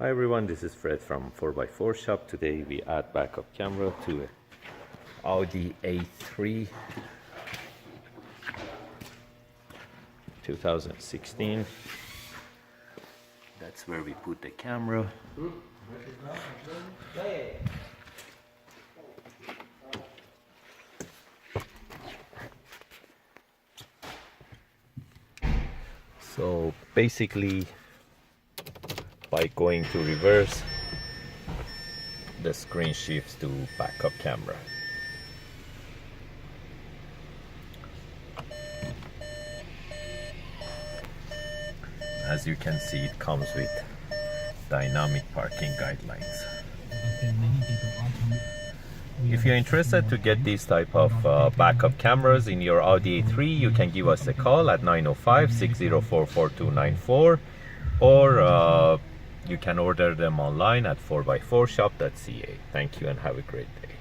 Hi everyone, this is Fred from 4x4 Shop. Today we add backup camera to a Audi A3 2016. That's where we put the camera. So basically, by going to reverse, the screen shifts to backup camera. As you can see, it comes with dynamic parking guidelines. If you're interested to get these type of backup cameras in your Audi A3, you can give us a call at 905-604-4294, or you can order them online at 4x4shop.ca. Thank you and have a great day.